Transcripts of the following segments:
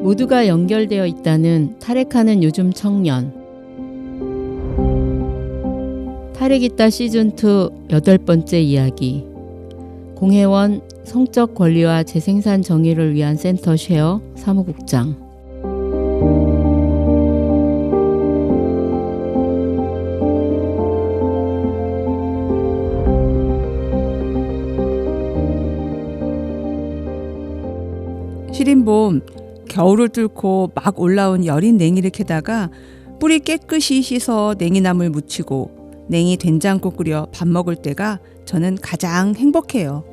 모두가 연결되어 있다는 탈핵하는 요즘 청년. 탈핵있다 시즌2 8번째 이야기. 공회원 성적 권리와 재생산 정의를 위한 센터 쉐어 사무국장. 시린봄, 겨울을 뚫고 막 올라온 여린 냉이를 캐다가 뿌리 깨끗이 씻어 냉이나물 무치고 냉이 된장국 끓여 밥 먹을 때가 저는 가장 행복해요.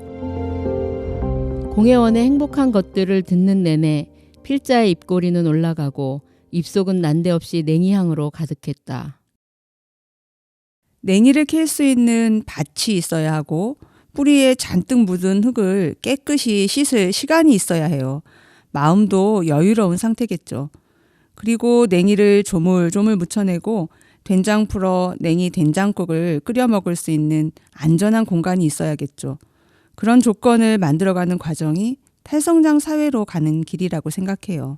공회원의 행복한 것들을 듣는 내내 필자의 입꼬리는 올라가고 입속은 난데없이 냉이향으로 가득했다. 냉이를 캘 수 있는 밭이 있어야 하고 뿌리에 잔뜩 묻은 흙을 깨끗이 씻을 시간이 있어야 해요. 마음도 여유로운 상태겠죠. 그리고 냉이를 조물조물 묻혀내고 된장 풀어 냉이 된장국을 끓여 먹을 수 있는 안전한 공간이 있어야겠죠. 그런 조건을 만들어가는 과정이 탈성장 사회로 가는 길이라고 생각해요.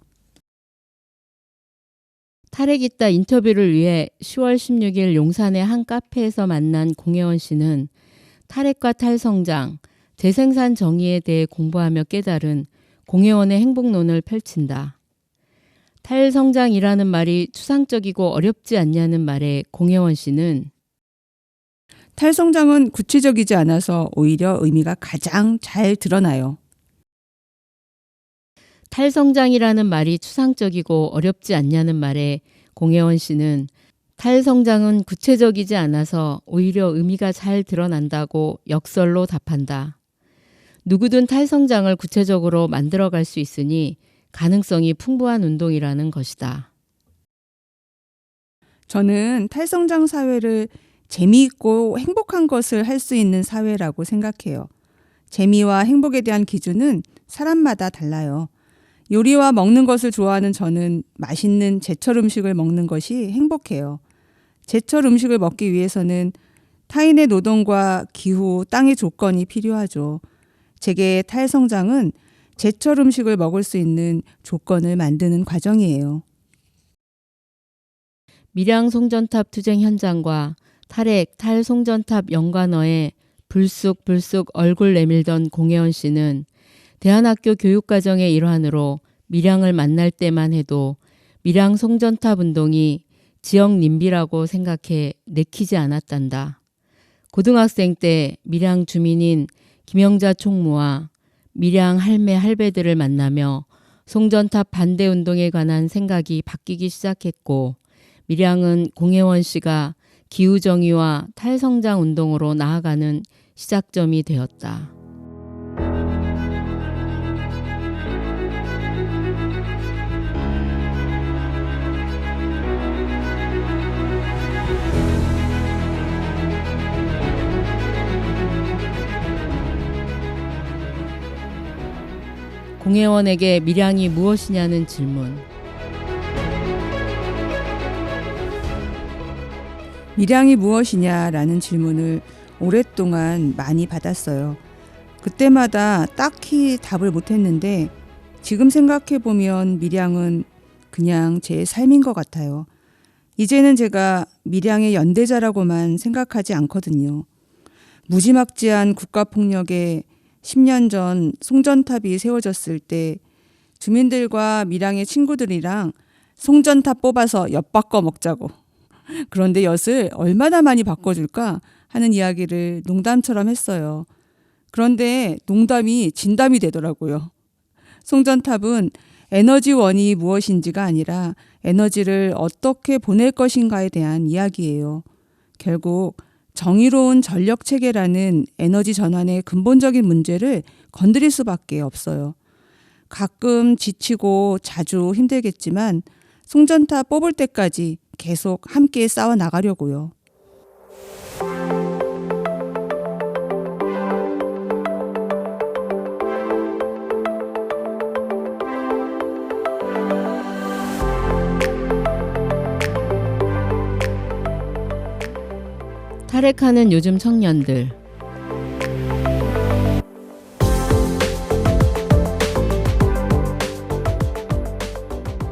탈핵있다 인터뷰를 위해 10월 16일 용산의 한 카페에서 만난 공혜원 씨는 탈핵과 탈성장, 재생산 정의에 대해 공부하며 깨달은 공혜원의 행복론을 펼친다. 탈성장이라는 말이 추상적이고 어렵지 않냐는 말에 공혜원 씨는 탈성장은 구체적이지 않아서 오히려 의미가 가장 잘 드러나요. 탈성장이라는 말이 추상적이고 어렵지 않냐는 말에 공혜원 씨는 탈성장은 구체적이지 않아서 오히려 의미가 잘 드러난다고 역설로 답한다. 누구든 탈성장을 구체적으로 만들어갈 수 있으니 가능성이 풍부한 운동이라는 것이다. 저는 탈성장 사회를 재미있고 행복한 것을 할 수 있는 사회라고 생각해요. 재미와 행복에 대한 기준은 사람마다 달라요. 요리와 먹는 것을 좋아하는 저는 맛있는 제철 음식을 먹는 것이 행복해요. 제철 음식을 먹기 위해서는 타인의 노동과 기후, 땅의 조건이 필요하죠. 제게 탈성장은 제철 음식을 먹을 수 있는 조건을 만드는 과정이에요. 밀양 송전탑 투쟁 현장과 탈핵, 탈송전탑 연관어에 불쑥불쑥 얼굴 내밀던 공혜원 씨는 대안학교 교육과정의 일환으로 밀양을 만날 때만 해도 밀양 송전탑 운동이 지역 님비라고 생각해 내키지 않았단다. 고등학생 때 밀양 주민인 김영자 총무와 밀양 할매 할배들을 만나며 송전탑 반대 운동에 관한 생각이 바뀌기 시작했고 밀양은 공혜원 씨가 기후정의와 탈성장 운동으로 나아가는 시작점이 되었다. 공혜원에게 밀양이 무엇이냐는 질문. 밀양이 무엇이냐라는 질문을 오랫동안 많이 받았어요. 그때마다 딱히 답을 못했는데 지금 생각해보면 밀양은 그냥 제 삶인 것 같아요. 이제는 제가 밀양의 연대자라고만 생각하지 않거든요. 무지막지한 국가폭력에 10년 전 송전탑이 세워졌을 때 주민들과 밀양의 친구들이랑 송전탑 뽑아서 엿 바꿔 먹자고. 그런데 엿을 얼마나 많이 바꿔줄까 하는 이야기를 농담처럼 했어요. 그런데 농담이 진담이 되더라고요. 송전탑은 에너지원이 무엇인지가 아니라 에너지를 어떻게 보낼 것인가에 대한 이야기예요. 결국 정의로운 전력체계라는 에너지 전환의 근본적인 문제를 건드릴 수밖에 없어요. 가끔 지치고 자주 힘들겠지만 송전탑 뽑을 때까지 계속 함께 싸워 나가려고요. 탈핵하는 요즘 청년들.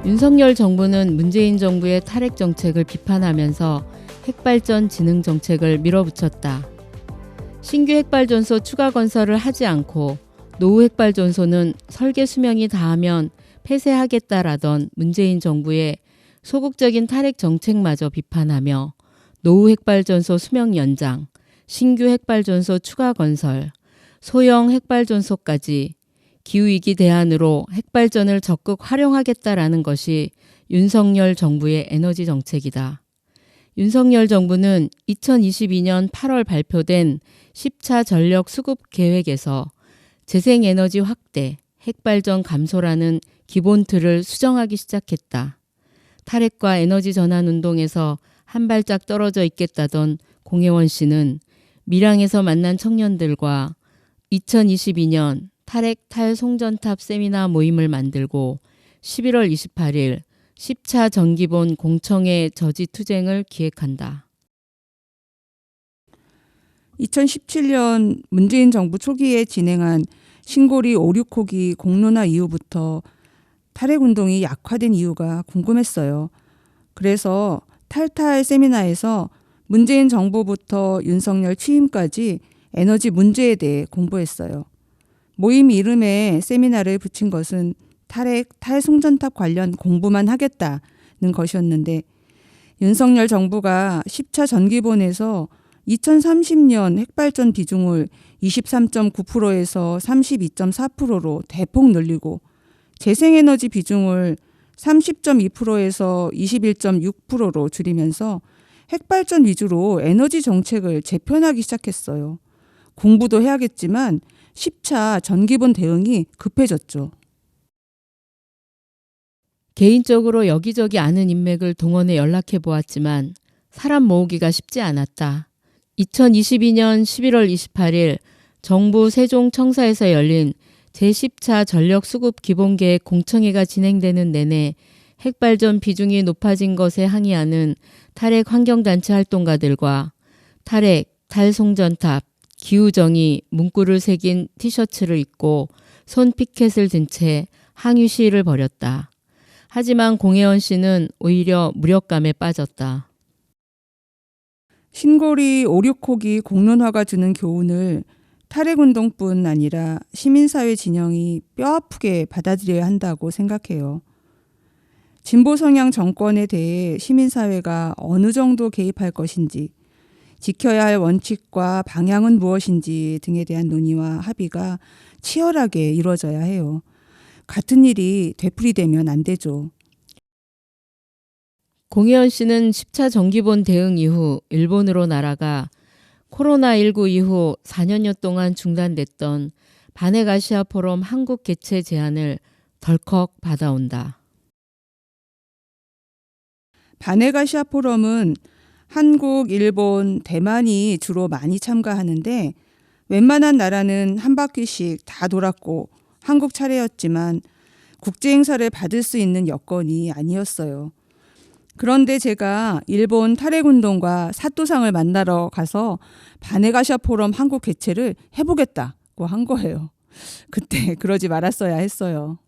윤석열 정부는 문재인 정부의 탈핵 정책을 비판하면서 핵발전 진흥 정책을 밀어붙였다. 신규 핵발전소 추가 건설을 하지 않고 노후 핵발전소는 설계 수명이 다하면 폐쇄하겠다라던 문재인 정부의 소극적인 탈핵 정책마저 비판하며 노후 핵발전소 수명 연장, 신규 핵발전소 추가 건설, 소형 핵발전소까지 기후위기 대안으로 핵발전을 적극 활용하겠다라는 것이 윤석열 정부의 에너지 정책이다. 윤석열 정부는 2022년 8월 발표된 10차 전력 수급 계획에서 재생에너지 확대, 핵발전 감소라는 기본 틀을 수정하기 시작했다. 탈핵과 에너지 전환 운동에서 한 발짝 떨어져 있겠다던 공혜원 씨는 밀양에서 만난 청년들과 2022년 탈핵 탈송전탑 세미나 모임을 만들고 11월 28일 10차 정기본 공청회 저지투쟁을 기획한다. 2017년 문재인 정부 초기에 진행한 신고리 5, 6호기 공론화 이후부터 탈핵운동이 약화된 이유가 궁금했어요. 그래서 탈탈 세미나에서 문재인 정부부터 윤석열 취임까지 에너지 문제에 대해 공부했어요. 모임 이름에 세미나를 붙인 것은 탈핵, 탈송전탑 관련 공부만 하겠다는 것이었는데 윤석열 정부가 10차 전기본에서 2030년 핵발전 비중을 23.9%에서 32.4%로 대폭 늘리고 재생에너지 비중을 30.2%에서 21.6%로 줄이면서 핵발전 위주로 에너지 정책을 재편하기 시작했어요. 공부도 해야겠지만 10차 전기본 대응이 급해졌죠. 개인적으로 여기저기 아는 인맥을 동원해 연락해 보았지만 사람 모으기가 쉽지 않았다. 2022년 11월 28일 정부 세종청사에서 열린 제10차 전력수급 기본계획 공청회가 진행되는 내내 핵발전 비중이 높아진 것에 항의하는 탈핵 환경단체 활동가들과 탈핵, 탈송전탑, 기후정의 문구를 새긴 티셔츠를 입고 손 피켓을 든 채 항의 시위를 벌였다. 하지만 공혜원 씨는 오히려 무력감에 빠졌다. 신고리 5, 6호기 공론화가 주는 교훈을 탈핵운동뿐 아니라 시민사회 진영이 뼈아프게 받아들여야 한다고 생각해요. 진보 성향 정권에 대해 시민사회가 어느 정도 개입할 것인지, 지켜야 할 원칙과 방향은 무엇인지 등에 대한 논의와 합의가 치열하게 이루어져야 해요. 같은 일이 되풀이되면 안 되죠. 공혜원 씨는 10차 정기본 대응 이후 일본으로 날아가 코로나19 이후 4년여 동안 중단됐던 반핵아시아 포럼 한국 개최 제안을 덜컥 받아온다. 반핵아시아 포럼은 한국, 일본, 대만이 주로 많이 참가하는데 웬만한 나라는 한 바퀴씩 다 돌았고 한국 차례였지만 국제 행사를 받을 수 있는 여건이 아니었어요. 그런데 제가 일본 탈핵운동가 사또상을 만나러 가서 반핵아시아 포럼 한국 개최를 해보겠다고 한 거예요. 그때 그러지 말았어야 했어요.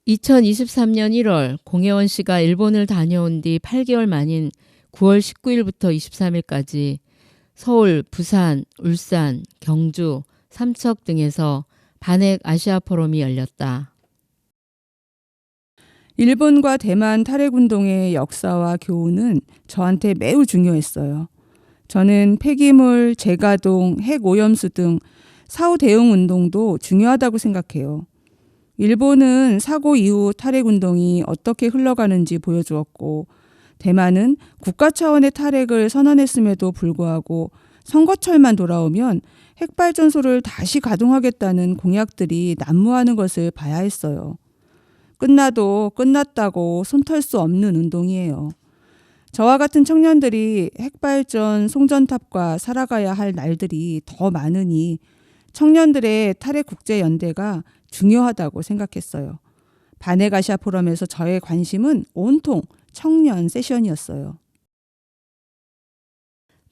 2023년 1월 공혜원 씨가 일본을 다녀온 뒤 8개월 만인 9월 19일부터 23일까지 서울, 부산, 울산, 경주, 삼척 등에서 반핵 아시아 포럼이 열렸다. 일본과 대만 탈핵운동의 역사와 교훈은 저한테 매우 중요했어요. 저는 폐기물, 재가동, 핵오염수 등 사후 대응 운동도 중요하다고 생각해요. 일본은 사고 이후 탈핵운동이 어떻게 흘러가는지 보여주었고 대만은 국가 차원의 탈핵을 선언했음에도 불구하고 선거철만 돌아오면 핵발전소를 다시 가동하겠다는 공약들이 난무하는 것을 봐야 했어요. 끝나도 끝났다고 손털 수 없는 운동이에요. 저와 같은 청년들이 핵발전, 송전탑과 살아가야 할 날들이 더 많으니 청년들의 탈핵국제연대가 중요하다고 생각했어요. 반핵아시아 포럼에서 저의 관심은 온통 청년 세션이었어요.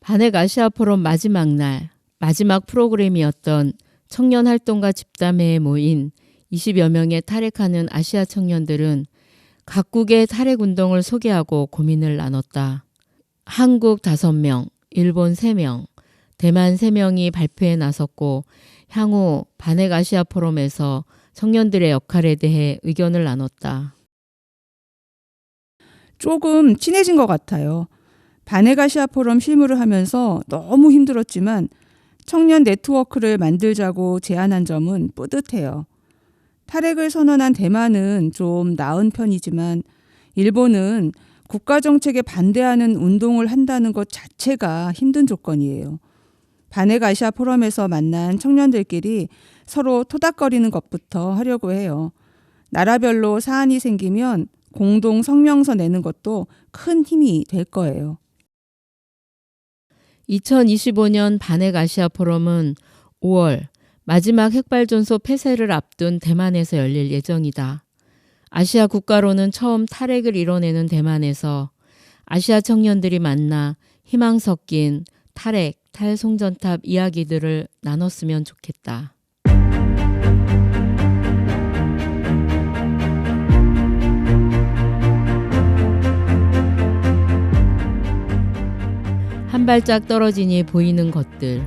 반핵 아시아 포럼 마지막 날, 마지막 프로그램이었던 청년 활동가 집담회에 모인 20여 명의 탈핵하는 아시아 청년들은 각국의 탈핵 운동을 소개하고 고민을 나눴다. 한국 5명, 일본 3명, 대만 3명이 발표에 나섰고 향후 반핵 아시아 포럼에서 청년들의 역할에 대해 의견을 나눴다. 조금 친해진 것 같아요. 반핵아시아 포럼 실무를 하면서 너무 힘들었지만 청년 네트워크를 만들자고 제안한 점은 뿌듯해요. 탈핵을 선언한 대만은 좀 나은 편이지만 일본은 국가 정책에 반대하는 운동을 한다는 것 자체가 힘든 조건이에요. 반핵 아시아 포럼에서 만난 청년들끼리 서로 토닥거리는 것부터 하려고 해요. 나라별로 사안이 생기면 공동 성명서 내는 것도 큰 힘이 될 거예요. 2025년 반핵 아시아 포럼은 5월 마지막 핵발전소 폐쇄를 앞둔 대만에서 열릴 예정이다. 아시아 국가로는 처음 탈핵을 이뤄내는 대만에서 아시아 청년들이 만나 희망 섞인 탈핵, 탈송전탑 이야기들을 나눴으면 좋겠다. 한 발짝 떨어지니 보이는 것들.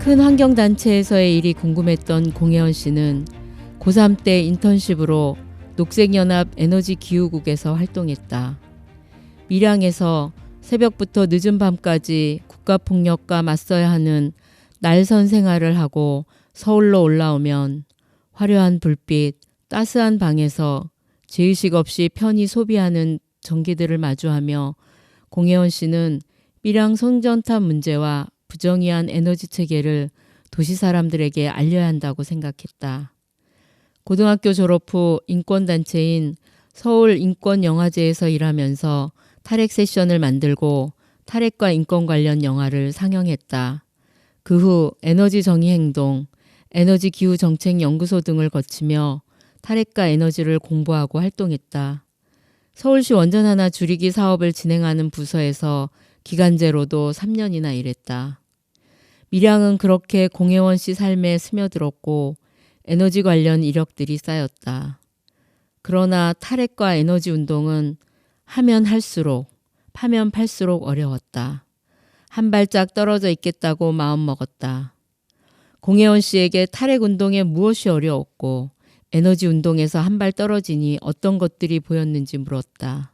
큰 환경단체에서의 일이 궁금했던 공혜원 씨는 고3 때 인턴십으로 녹색연합 에너지기후국에서 활동했다. 밀양에서 새벽부터 늦은 밤까지 국가폭력과 맞서야 하는 날선 생활을 하고 서울로 올라오면 화려한 불빛, 따스한 방에서 죄의식 없이 편히 소비하는 전기들을 마주하며 공혜원 씨는 밀양 송전탑 문제와 부정의한 에너지 체계를 도시 사람들에게 알려야 한다고 생각했다. 고등학교 졸업 후 인권단체인 서울인권영화제에서 일하면서 탈핵 세션을 만들고 탈핵과 인권 관련 영화를 상영했다. 그 후 에너지정의행동, 에너지기후정책연구소 등을 거치며 탈핵과 에너지를 공부하고 활동했다. 서울시 원전 하나 줄이기 사업을 진행하는 부서에서 기간제로도 3년이나 일했다. 밀양은 그렇게 공혜원 씨 삶에 스며들었고 에너지 관련 이력들이 쌓였다. 그러나 탈핵과 에너지 운동은 하면 할수록, 파면 팔수록 어려웠다. 한 발짝 떨어져 있겠다고 마음먹었다. 공혜원 씨에게 탈핵 운동에 무엇이 어려웠고 에너지 운동에서 한 발 떨어지니 어떤 것들이 보였는지 물었다.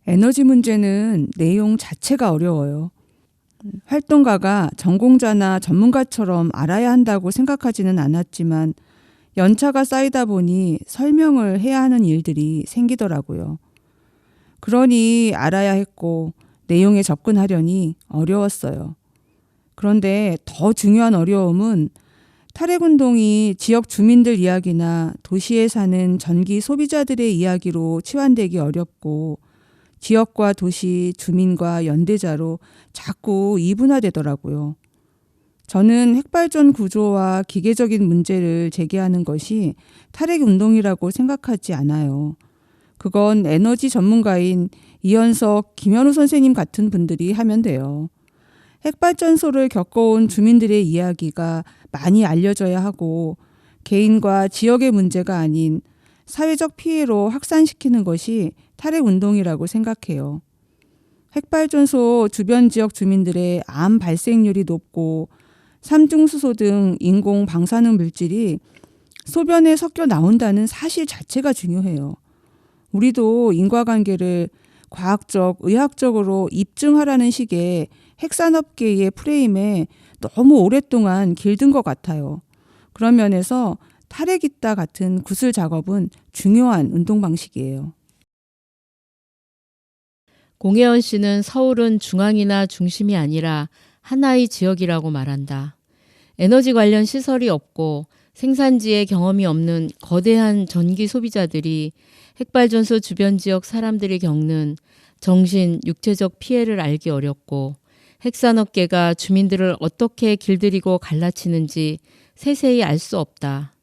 에너지 문제는 내용 자체가 어려워요. 활동가가 전공자나 전문가처럼 알아야 한다고 생각하지는 않았지만 연차가 쌓이다 보니 설명을 해야 하는 일들이 생기더라고요. 그러니 알아야 했고 내용에 접근하려니 어려웠어요. 그런데 더 중요한 어려움은 탈핵운동이 지역 주민들 이야기나 도시에 사는 전기 소비자들의 이야기로 치환되기 어렵고 지역과 도시, 주민과 연대자로 자꾸 이분화되더라고요. 저는 핵발전 구조와 기계적인 문제를 제기하는 것이 탈핵운동이라고 생각하지 않아요. 그건 에너지 전문가인 이현석, 김현우 선생님 같은 분들이 하면 돼요. 핵발전소를 겪어온 주민들의 이야기가 많이 알려져야 하고 개인과 지역의 문제가 아닌 사회적 피해로 확산시키는 것이 탈핵운동이라고 생각해요. 핵발전소 주변 지역 주민들의 암 발생률이 높고 삼중수소 등 인공 방사능 물질이 소변에 섞여 나온다는 사실 자체가 중요해요. 우리도 인과관계를 과학적, 의학적으로 입증하라는 식의 핵산업계의 프레임에 너무 오랫동안 길든 것 같아요. 그런 면에서 탈핵있다 같은 구슬 작업은 중요한 운동 방식이에요. 공혜원 씨는 서울은 중앙이나 중심이 아니라 하나의 지역이라고 말한다. 에너지 관련 시설이 없고 생산지에 경험이 없는 거대한 전기 소비자들이 핵발전소 주변 지역 사람들이 겪는 정신, 육체적 피해를 알기 어렵고 핵산업계가 주민들을 어떻게 길들이고 갈라치는지 세세히 알 수 없다.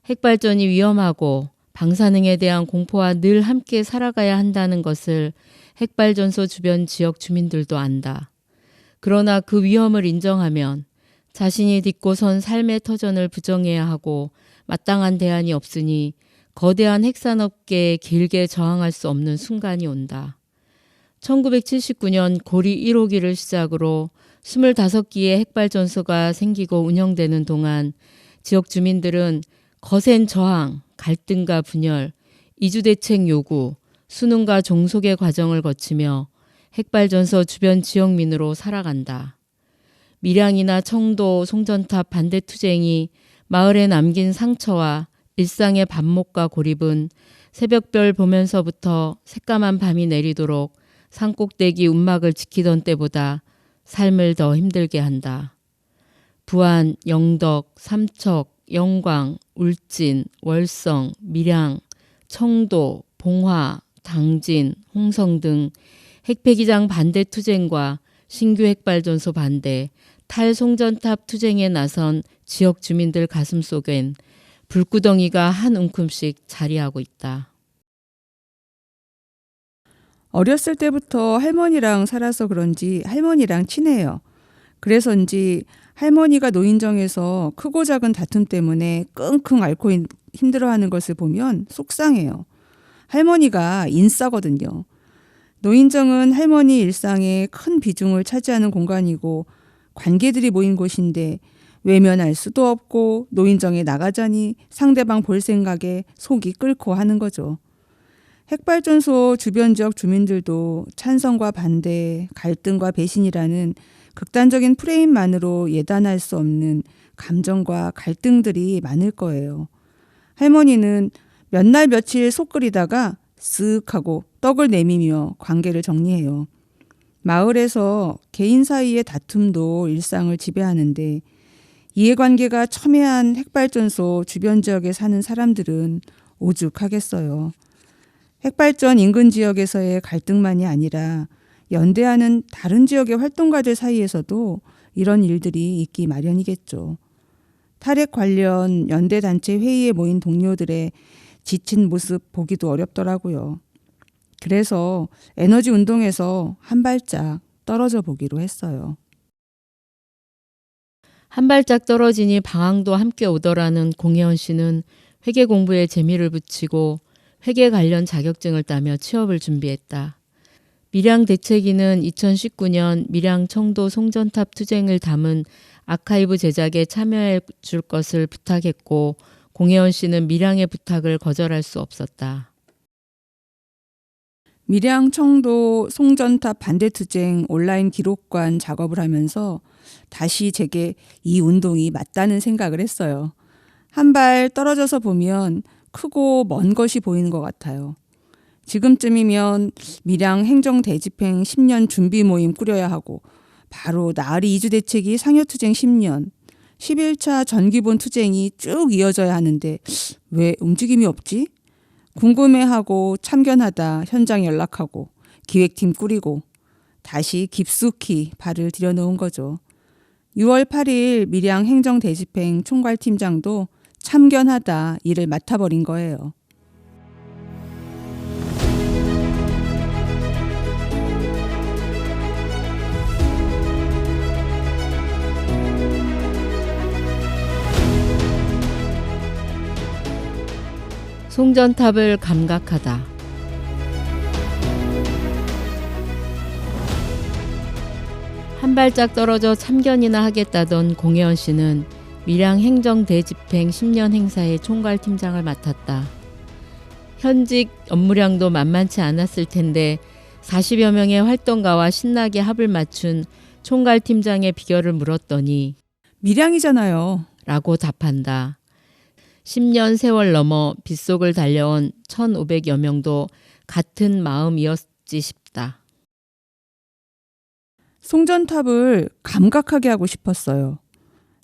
핵발전이 위험하고 방사능에 대한 공포와 늘 함께 살아가야 한다는 것을 핵발전소 주변 지역 주민들도 안다. 그러나 그 위험을 인정하면 자신이 딛고 선 삶의 터전을 부정해야 하고 마땅한 대안이 없으니 거대한 핵산업계에 길게 저항할 수 없는 순간이 온다. 1979년 고리 1호기를 시작으로 25기의 핵발전소가 생기고 운영되는 동안 지역 주민들은 거센 저항, 갈등과 분열, 이주대책 요구, 수능과 종속의 과정을 거치며 핵발전소 주변 지역민으로 살아간다. 밀양이나 청도, 송전탑 반대 투쟁이 마을에 남긴 상처와 일상의 반목과 고립은 새벽별 보면서부터 새까만 밤이 내리도록 산꼭대기 움막을 지키던 때보다 삶을 더 힘들게 한다. 부안, 영덕, 삼척, 영광, 울진, 월성, 밀양, 청도, 봉화, 당진, 홍성 등 핵폐기장 반대 투쟁과 신규 핵발전소 반대, 탈송전탑 투쟁에 나선 지역 주민들 가슴 속엔 불구덩이가 한 움큼씩 자리하고 있다. 어렸을 때부터 할머니랑 살아서 그런지 할머니랑 친해요. 그래서인지 할머니가 노인정에서 크고 작은 다툼 때문에 끙끙 앓고 힘들어하는 것을 보면 속상해요. 할머니가 인싸거든요. 노인정은 할머니 일상에 큰 비중을 차지하는 공간이고 관계들이 모인 곳인데 외면할 수도 없고 노인정에 나가자니 상대방 볼 생각에 속이 끓고 하는 거죠. 핵발전소 주변 지역 주민들도 찬성과 반대, 갈등과 배신이라는 극단적인 프레임만으로 예단할 수 없는 감정과 갈등들이 많을 거예요. 할머니는 몇 날 며칠 속 끓이다가 쓱 하고 떡을 내미며 관계를 정리해요. 마을에서 개인 사이의 다툼도 일상을 지배하는데 이해관계가 첨예한 핵발전소 주변 지역에 사는 사람들은 오죽하겠어요. 핵발전 인근 지역에서의 갈등만이 아니라 연대하는 다른 지역의 활동가들 사이에서도 이런 일들이 있기 마련이겠죠. 탈핵 관련 연대단체 회의에 모인 동료들의 지친 모습 보기도 어렵더라고요. 그래서 에너지 운동에서 한 발짝 떨어져 보기로 했어요. 한 발짝 떨어지니 방황도 함께 오더라는 공혜원 씨는 회계 공부에 재미를 붙이고 회계 관련 자격증을 따며 취업을 준비했다. 밀양 대책위는 2019년 밀양 청도 송전탑 투쟁을 담은 아카이브 제작에 참여해 줄 것을 부탁했고 공혜원 씨는 밀양의 부탁을 거절할 수 없었다. 밀양 청도 송전탑 반대투쟁 온라인 기록관 작업을 하면서 다시 제게 이 운동이 맞다는 생각을 했어요. 한 발 떨어져서 보면 크고 먼 것이 보이는 것 같아요. 지금쯤이면 밀양 행정대집행 10년 준비 모임 꾸려야 하고 바로 나으리 이주대책이 상여투쟁 10년, 11차 전기본 투쟁이 쭉 이어져야 하는데 왜 움직임이 없지? 궁금해하고 참견하다 현장 연락하고 기획팀 꾸리고 다시 깊숙이 발을 들여놓은 거죠. 6월 8일 밀양 행정대집행 총괄팀장도 참견하다 일을 맡아버린 거예요. 송전탑을 감각하다. 한 발짝 떨어져 참견이나 하겠다던 공혜원 씨는 밀양 행정대집행 10년 행사의 총괄팀장을 맡았다. 현직 업무량도 만만치 않았을 텐데 40여 명의 활동가와 신나게 합을 맞춘 총괄팀장의 비결을 물었더니 밀양이잖아요. 라고 답한다. 10년 세월 넘어 빗속을 달려온 1,500여 명도 같은 마음이었지 싶다. 송전탑을 감각하게 하고 싶었어요.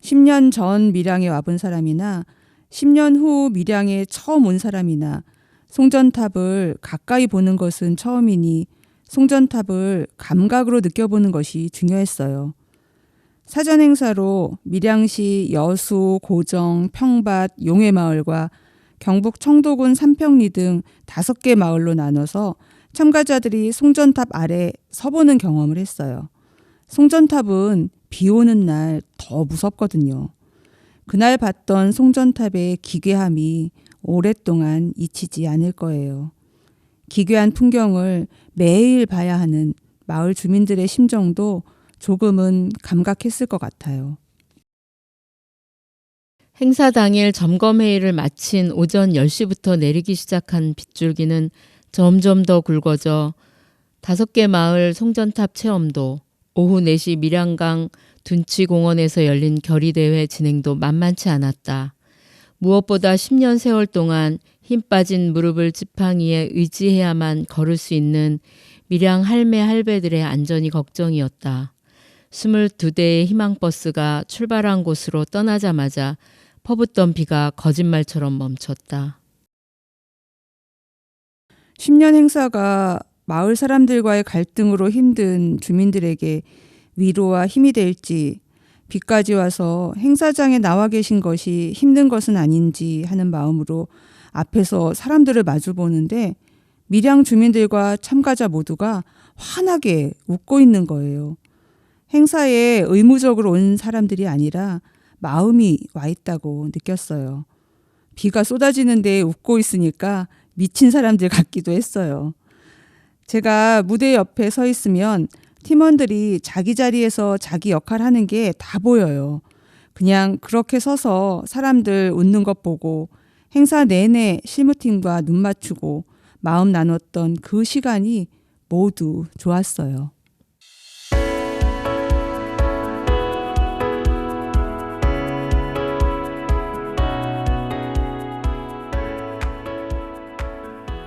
10년 전 밀양에 와본 사람이나 10년 후 밀양에 처음 온 사람이나 송전탑을 가까이 보는 것은 처음이니 송전탑을 감각으로 느껴보는 것이 중요했어요. 사전 행사로 밀양시 여수, 고정, 평밭, 용해마을과 경북 청도군 삼평리 등 5개 마을로 나눠서 참가자들이 송전탑 아래 서보는 경험을 했어요. 송전탑은 비 오는 날 더 무섭거든요. 그날 봤던 송전탑의 기괴함이 오랫동안 잊히지 않을 거예요. 기괴한 풍경을 매일 봐야 하는 마을 주민들의 심정도 조금은 감각했을 것 같아요. 행사 당일 점검회의를 마친 오전 10시부터 내리기 시작한 빗줄기는 점점 더 굵어져 5개 마을 송전탑 체험도, 오후 4시 밀양강 둔치공원에서 열린 결의대회 진행도 만만치 않았다. 무엇보다 10년 세월 동안 힘 빠진 무릎을 지팡이에 의지해야만 걸을 수 있는 밀양 할매 할배들의 안전이 걱정이었다. 22대의 희망버스가 출발한 곳으로 떠나자마자 퍼붓던 비가 거짓말처럼 멈췄다. 10년 행사가 마을 사람들과의 갈등으로 힘든 주민들에게 위로와 힘이 될지, 비까지 와서 행사장에 나와 계신 것이 힘든 것은 아닌지 하는 마음으로 앞에서 사람들을 마주 보는데 밀양 주민들과 참가자 모두가 환하게 웃고 있는 거예요. 행사에 의무적으로 온 사람들이 아니라 마음이 와 있다고 느꼈어요. 비가 쏟아지는데 웃고 있으니까 미친 사람들 같기도 했어요. 제가 무대 옆에 서 있으면 팀원들이 자기 자리에서 자기 역할 하는 게 다 보여요. 그냥 그렇게 서서 사람들 웃는 것 보고 행사 내내 실무팀과 눈 맞추고 마음 나눴던 그 시간이 모두 좋았어요.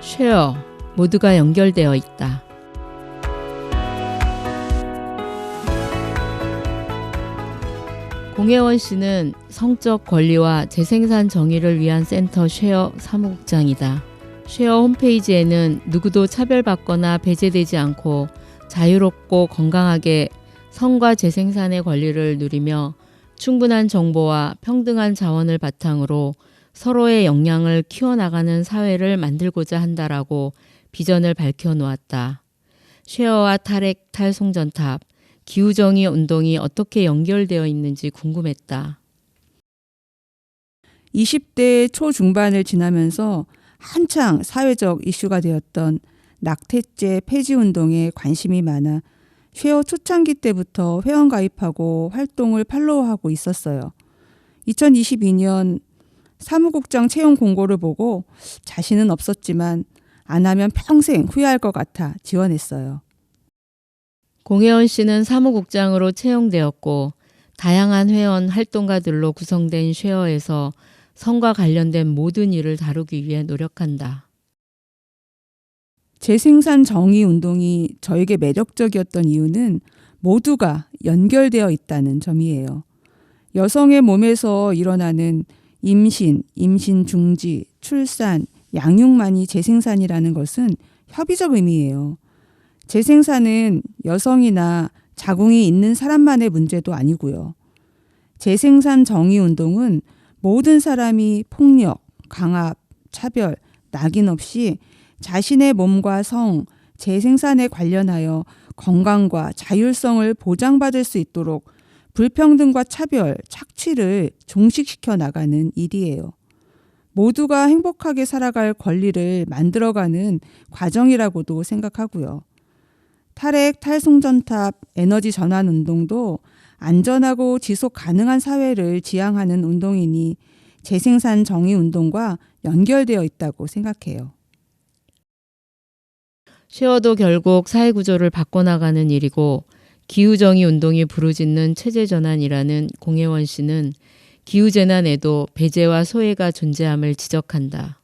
쉐어, 모두가 연결되어 있다. 공혜원 씨는 성적 권리와 재생산 정의를 위한 센터 쉐어 사무국장이다. 쉐어 홈페이지에는 누구도 차별받거나 배제되지 않고 자유롭고 건강하게 성과 재생산의 권리를 누리며 충분한 정보와 평등한 자원을 바탕으로 서로의 역량을 키워나가는 사회를 만들고자 한다라고 비전을 밝혀놓았다. 쉐어와 탈핵, 탈송전탑, 기후정의 운동이 어떻게 연결되어 있는지 궁금했다. 20대 초중반을 지나면서 한창 사회적 이슈가 되었던 낙태죄 폐지 운동에 관심이 많아 쉐어 초창기 때부터 회원 가입하고 활동을 팔로우하고 있었어요. 2022년 사무국장 채용 공고를 보고 자신은 없었지만 안 하면 평생 후회할 것 같아 지원했어요. 공혜원 씨는 사무국장으로 채용되었고 다양한 회원 활동가들로 구성된 쉐어에서 성과 관련된 모든 일을 다루기 위해 노력한다. 재생산 정의 운동이 저에게 매력적이었던 이유는 모두가 연결되어 있다는 점이에요. 여성의 몸에서 일어나는 임신, 임신 중지, 출산, 양육만이 재생산이라는 것은 협의적 의미예요. 재생산은 여성이나 자궁이 있는 사람만의 문제도 아니고요. 재생산 정의 운동은 모든 사람이 폭력, 강압, 차별, 낙인 없이 자신의 몸과 성, 재생산에 관련하여 건강과 자율성을 보장받을 수 있도록 불평등과 차별, 착취를 종식시켜 나가는 일이에요. 모두가 행복하게 살아갈 권리를 만들어가는 과정이라고도 생각하고요. 탈핵, 탈송전탑, 에너지 전환 운동도 안전하고 지속 가능한 사회를 지향하는 운동이니 재생산 정의 운동과 연결되어 있다고 생각해요. 쉐어도 결국 사회구조를 바꿔나가는 일이고 기후정의 운동이 부르짖는 체제전환이라는 공혜원 씨는 기후재난에도 배제와 소외가 존재함을 지적한다.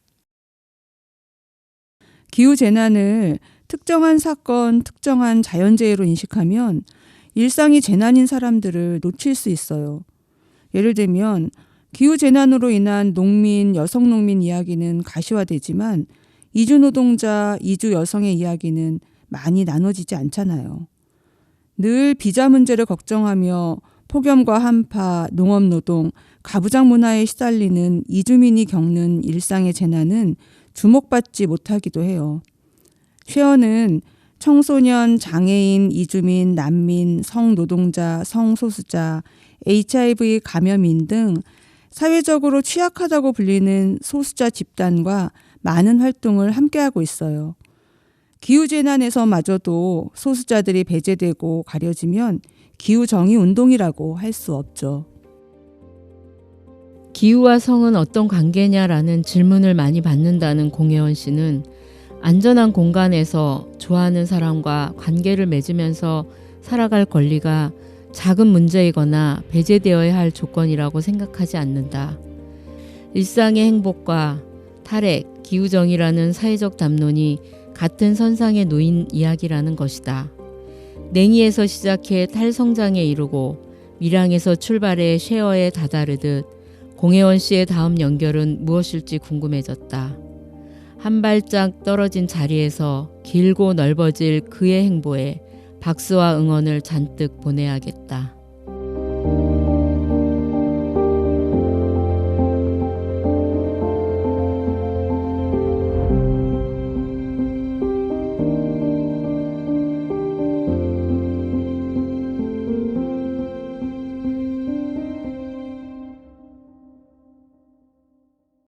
기후재난을 특정한 사건, 특정한 자연재해로 인식하면 일상이 재난인 사람들을 놓칠 수 있어요. 예를 들면 기후재난으로 인한 농민, 여성농민 이야기는 가시화되지만 이주노동자, 이주 여성의 이야기는 많이 나눠지지 않잖아요. 늘 비자 문제를 걱정하며 폭염과 한파, 농업노동, 가부장 문화에 시달리는 이주민이 겪는 일상의 재난은 주목받지 못하기도 해요. 쉐어는 청소년, 장애인, 이주민, 난민, 성노동자, 성소수자, HIV 감염인 등 사회적으로 취약하다고 불리는 소수자 집단과 많은 활동을 함께하고 있어요. 기후재난에서마저도 소수자들이 배제되고 가려지면 기후정의운동이라고 할 수 없죠. 기후와 성은 어떤 관계냐라는 질문을 많이 받는다는 공혜원 씨는 안전한 공간에서 좋아하는 사람과 관계를 맺으면서 살아갈 권리가 작은 문제이거나 배제되어야 할 조건이라고 생각하지 않는다. 일상의 행복과 탈핵, 기후정의라는 사회적 담론이 같은 선상에 놓인 이야기라는 것이다. 냉이에서 시작해 탈성장에 이르고 밀양에서 출발해 쉐어에 다다르듯 공혜원 씨의 다음 연결은 무엇일지 궁금해졌다. 한 발짝 떨어진 자리에서 길고 넓어질 그의 행보에 박수와 응원을 잔뜩 보내야겠다.